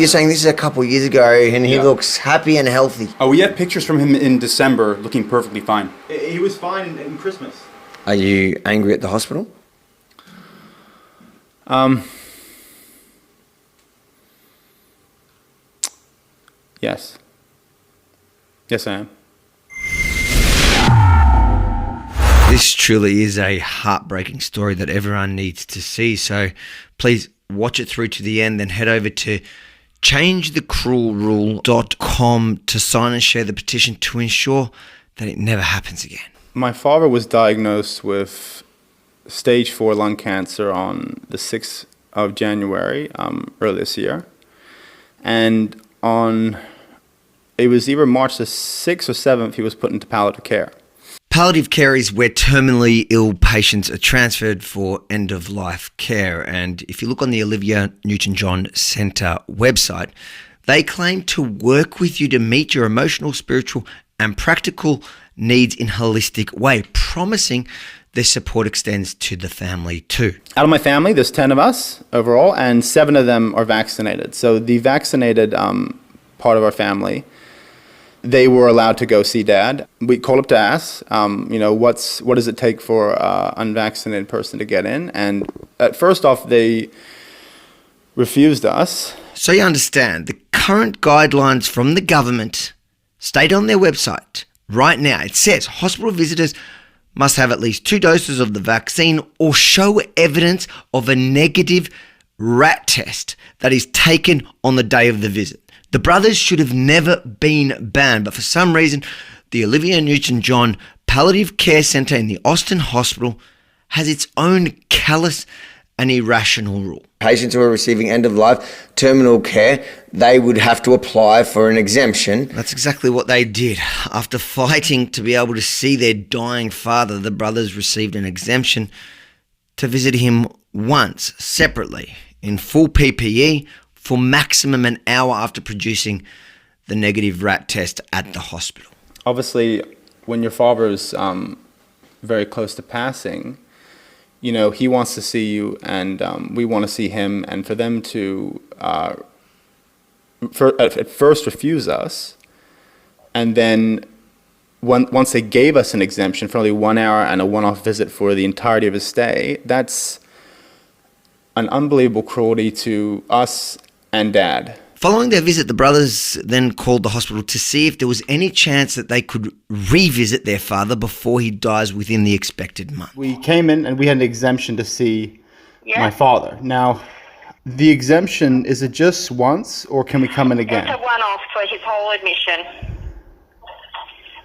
You're saying this is a couple of years ago and he looks happy and healthy. Oh, we have pictures from him in December looking perfectly fine. He was fine in Christmas. Are you angry at the hospital? Yes. Yes, I am. This truly is a heartbreaking story that everyone needs to see. So please watch it through to the end, then head over to changethecruelrule.com to sign and share the petition to ensure that it never happens again. My father was diagnosed with stage 4 lung cancer on the 6th of January earlier this year. And it was either March the 6th or 7th he was put into palliative care. Palliative care is where terminally ill patients are transferred for end-of-life care. And if you look on the Olivia Newton-John Centre website, they claim to work with you to meet your emotional, spiritual and practical needs in a holistic way, promising their support extends to the family too. Out of my family, there's 10 of us overall, and 7 of them are vaccinated. So the vaccinated part of our family, they were allowed to go see Dad. We called up to ask, what does it take for an unvaccinated person to get in? And first off, they refused us. So you understand, the current guidelines from the government state on their website right now, it says hospital visitors must have at least 2 doses of the vaccine or show evidence of a negative rat test that is taken on the day of the visit. The brothers should have never been banned, but for some reason, the Olivia Newton-John Palliative Care Centre in the Austin Hospital has its own callous and irrational rule. Patients who are receiving end-of-life terminal care, they would have to apply for an exemption. That's exactly what they did. After fighting to be able to see their dying father, the brothers received an exemption to visit him once, separately, in full PPE, for maximum an hour after producing the negative rat test at the hospital. Obviously, when your father's very close to passing, he wants to see you and we want to see him. And for them to at first refuse us, and then once they gave us an exemption for only 1 hour and a one-off visit for the entirety of his stay, that's an unbelievable cruelty to us and Dad. Following their visit, the brothers then called the hospital to see if there was any chance that they could revisit their father before he dies within the expected month. We came in and we had an exemption to see my father. Now, the exemption, is it just once or can we come in again? It's a one-off for his whole admission.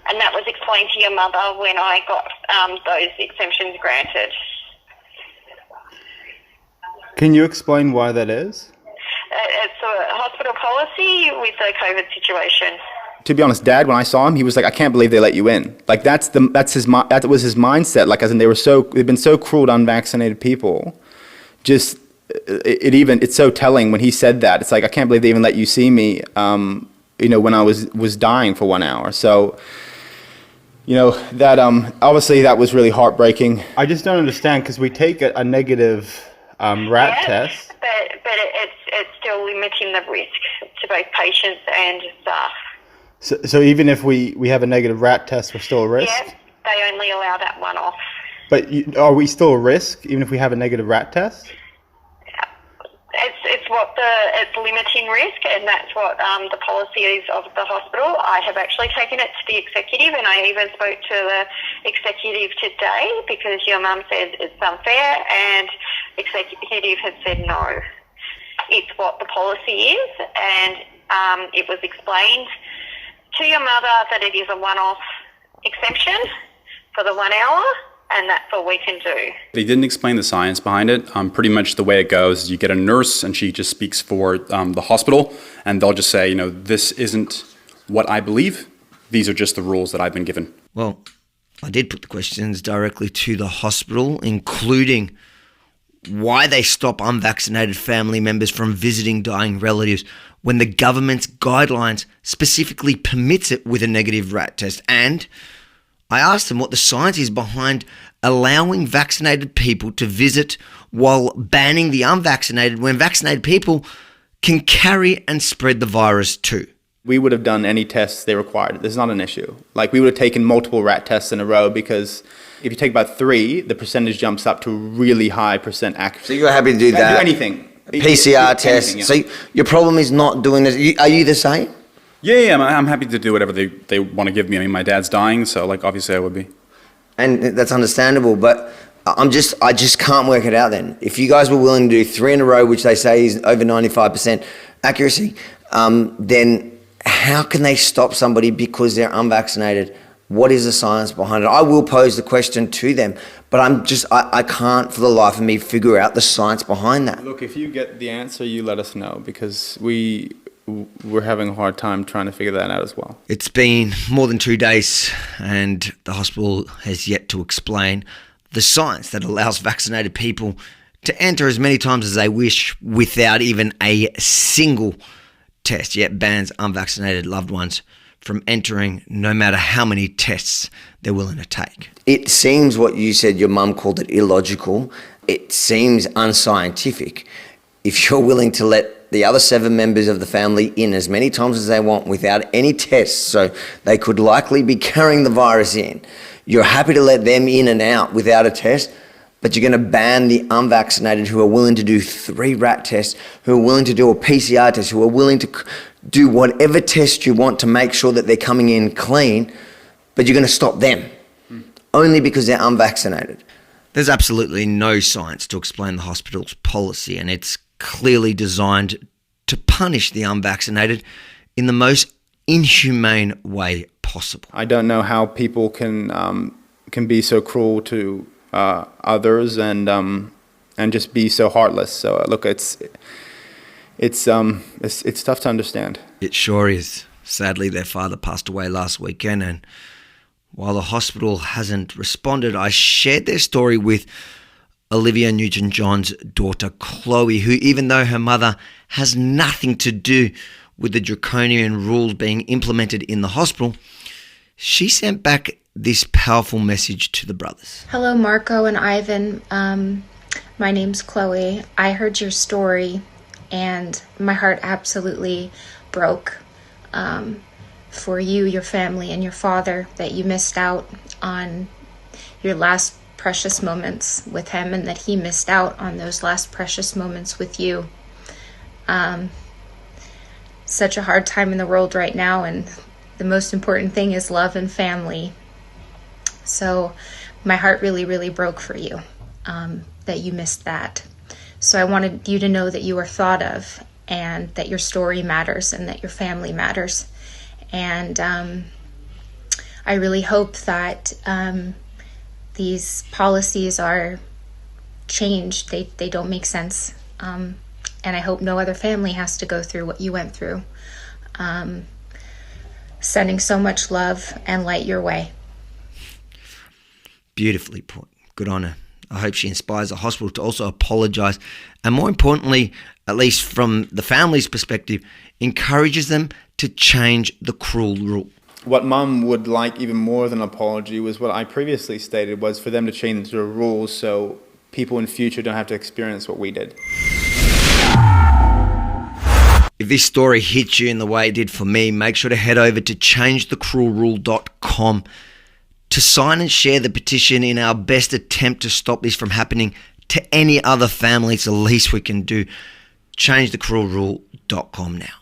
And that was explained to your mother when I got those exemptions granted. Can you explain why that is? It's a hospital policy with the COVID situation. To be honest, Dad, when I saw him, he was like, "I can't believe they let you in." Like that was his mindset. Like, as in they've been so cruel to unvaccinated people. Just it's so telling when he said that. It's like, I can't believe they even let you see me. When I was dying for 1 hour. So, that obviously that was really heartbreaking. I just don't understand because we take a negative rat test. But it's still limiting the risk to both patients and staff. So even if we have a negative rat test, we're still a risk? Yes, they only allow that one off. But are we still a risk even if we have a negative rat test? It's limiting risk, and that's what the policy is of the hospital. I have actually taken it to the executive, and I even spoke to the executive today because your mum said it's unfair, and executive has said no. It's what the policy is, and it was explained to your mother that it is a one-off exemption for the 1 hour, and that's all we can do. They didn't explain the science behind it. Pretty much the way it goes is you get a nurse and she just speaks for the hospital, and they'll just say, this isn't what I believe. These are just the rules that I've been given. Well, I did put the questions directly to the hospital, including why they stop unvaccinated family members from visiting dying relatives when the government's guidelines specifically permits it with a negative rat test. And I asked them what the science is behind allowing vaccinated people to visit while banning the unvaccinated when vaccinated people can carry and spread the virus too. We would have done any tests they required. This is not an issue. Like, we would have taken multiple rat tests in a row, because if you take about 3, the percentage jumps up to a really high percent accuracy. So you're happy to do that? Do anything. PCR test. Anything, yeah. So your problem is not doing this. Are you the same? Yeah, I'm happy to do whatever they want to give me. I mean, my dad's dying, so like obviously I would be. And that's understandable, but I just can't work it out then. If you guys were willing to do 3 in a row, which they say is over 95% accuracy, then how can they stop somebody because they're unvaccinated? What is the science behind it? I will pose the question to them, but I can't for the life of me figure out the science behind that. Look, if you get the answer, you let us know, because we're having a hard time trying to figure that out as well. It's been more than 2 days and the hospital has yet to explain the science that allows vaccinated people to enter as many times as they wish without even a single test, yet bans unvaccinated loved ones from entering no matter how many tests they're willing to take. It seems what you said, your mum called it illogical. It seems unscientific. If you're willing to let the other 7 members of the family in as many times as they want without any tests, so they could likely be carrying the virus in, you're happy to let them in and out without a test, but you're going to ban the unvaccinated who are willing to do 3 rat tests, who are willing to do a PCR test, who are willing to do whatever test you want to make sure that they're coming in clean, but you're going to stop them only because they're unvaccinated. There's absolutely no science to explain the hospital's policy, and it's clearly designed to punish the unvaccinated in the most inhumane way possible. I don't know how people can be so cruel to others and just be so heartless. So look, it's tough to understand. It sure is. Sadly, their father passed away last weekend, and while the hospital hasn't responded, I shared their story with Olivia Newton-John's daughter, Chloe, who, even though her mother has nothing to do with the draconian rules being implemented in the hospital, she sent back this powerful message to the brothers. Hello, Marco and Ivan. My name's Chloe. I heard your story and my heart absolutely broke for you, your family, and your father, that you missed out on your last precious moments with him and that he missed out on those last precious moments with you. Such a hard time in the world right now, and the most important thing is love and family. So my heart really, really broke for you, that you missed that. So I wanted you to know that you are thought of, and that your story matters, and that your family matters. And I really hope that these policies are changed. They don't make sense. And I hope no other family has to go through what you went through. Sending so much love and light your way. Beautifully put. Good on her. I hope she inspires the hospital to also apologise, and more importantly, at least from the family's perspective, encourages them to change the cruel rule. What Mum would like even more than an apology was what I previously stated, was for them to change the rules so people in future don't have to experience what we did. If this story hits you in the way it did for me, make sure to head over to changethecruelrule.com to sign and share the petition in our best attempt to stop this from happening to any other family. It's the least we can do. Changethecruelrule.com now.